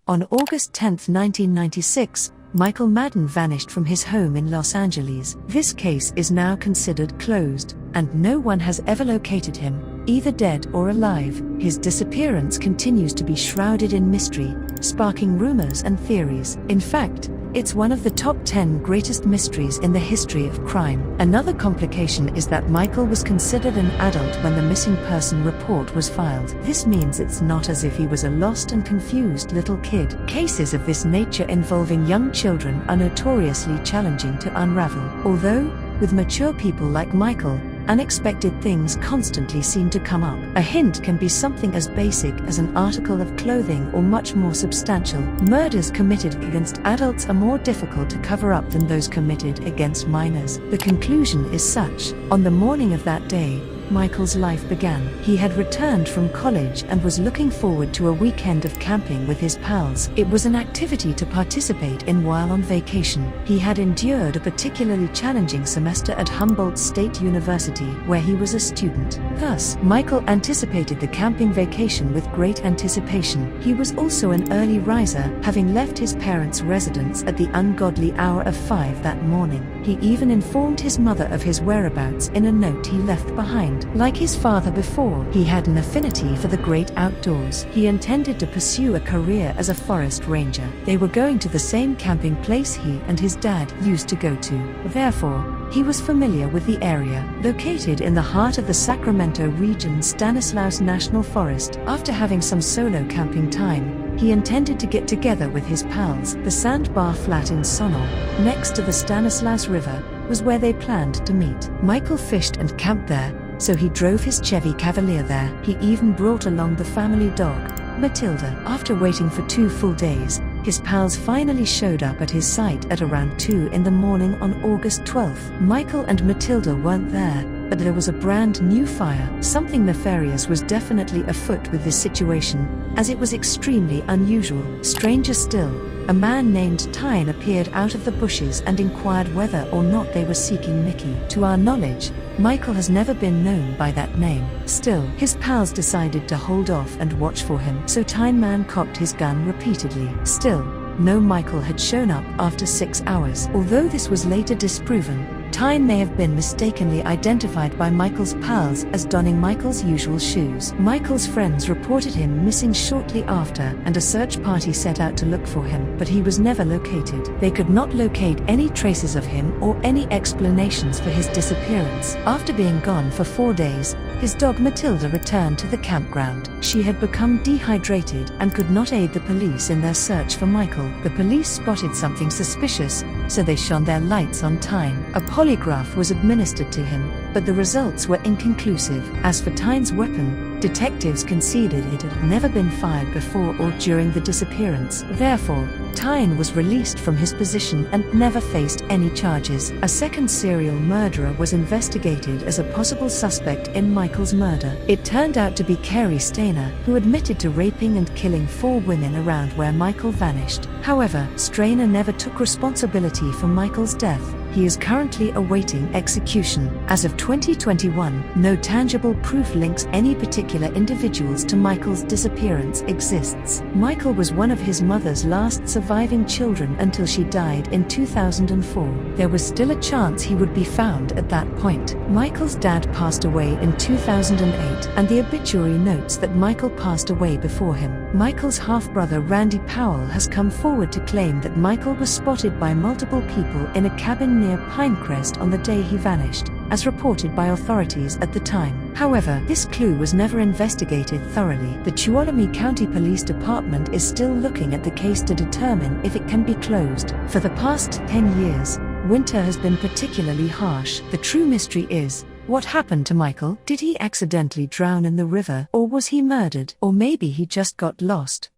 On August 10, 1996, Michael Madden vanished from his home in Los Angeles. This case is now considered closed, and no one has ever located him, either dead or alive. His disappearance continues to be shrouded in mystery, sparking rumors and theories. In fact, it's one of the top 10 greatest mysteries in the history of crime. Another complication is that Michael was considered an adult when the missing person report was filed. This means it's not as if he was a lost and confused little kid. Cases of this nature involving young children are notoriously challenging to unravel. Although, with mature people like Michael, unexpected things constantly seem to come up. A hint can be something as basic as an article of clothing or much more substantial. Murders committed against adults are more difficult to cover up than those committed against minors. The conclusion is such: on the morning of that day, Michael's life began. He had returned from college and was looking forward to a weekend of camping with his pals. It was an activity to participate in while on vacation. He had endured a particularly challenging semester at Humboldt State University, where he was a student. Thus, Michael anticipated the camping vacation with great anticipation. He was also an early riser, having left his parents' residence at the ungodly hour of 5 that morning. He even informed his mother of his whereabouts in a note he left behind. Like his father before, he had an affinity for the great outdoors. He intended to pursue a career as a forest ranger. They were going to the same camping place he and his dad used to go to. Therefore, he was familiar with the area. Located in the heart of the Sacramento region Stanislaus National Forest, after having some solo camping time, he intended to get together with his pals. The sandbar flat in Sonor, next to the Stanislaus River, was where they planned to meet. Michael fished and camped there, so he drove his Chevy Cavalier there. He even brought along the family dog, Matilda. After waiting for 2 full days, his pals finally showed up at his site at around 2 in the morning on August 12. Michael and Matilda weren't there, but there was a brand new fire. Something nefarious was definitely afoot with this situation, as it was extremely unusual. Stranger still, a man named Tyne appeared out of the bushes and inquired whether or not they were seeking Mickey. To our knowledge, Michael has never been known by that name. Still, his pals decided to hold off and watch for him, so Tyne Man cocked his gun repeatedly. Still, no Michael had shown up after 6 hours. Although this was later disproven, Tyne may have been mistakenly identified by Michael's pals as donning Michael's usual shoes. Michael's friends reported him missing shortly after, and a search party set out to look for him, but he was never located. They could not locate any traces of him or any explanations for his disappearance. After being gone for 4 days, his dog Matilda returned to the campground. She had become dehydrated and could not aid the police in their search for Michael. The police spotted something suspicious, so they shone their lights on Tyne. A polygraph was administered to him, but the results were inconclusive. As for Tyne's weapon, detectives conceded it had never been fired before or during the disappearance. Therefore, Tyne was released from his position and never faced any charges. A second serial murderer was investigated as a possible suspect in Michael's murder. It turned out to be Carrie Stainer, who admitted to raping and killing 4 women around where Michael vanished. However, Stainer never took responsibility for Michael's death. He is currently awaiting execution. As of 2021, no tangible proof links any particular individuals to Michael's disappearance exists. Michael was one of his mother's last surviving children until she died in 2004. There was still a chance he would be found at that point. Michael's dad passed away in 2008, and the obituary notes that Michael passed away before him. Michael's half-brother Randy Powell has come forward to claim that Michael was spotted by multiple people in a cabin near Pinecrest on the day he vanished, as reported by authorities at the time. However, this clue was never investigated thoroughly. The Tuolumne County Police Department is still looking at the case to determine if it can be closed. For the past 10 years, winter has been particularly harsh. The true mystery is, what happened to Michael? Did he accidentally drown in the river, or was he murdered? Or maybe he just got lost?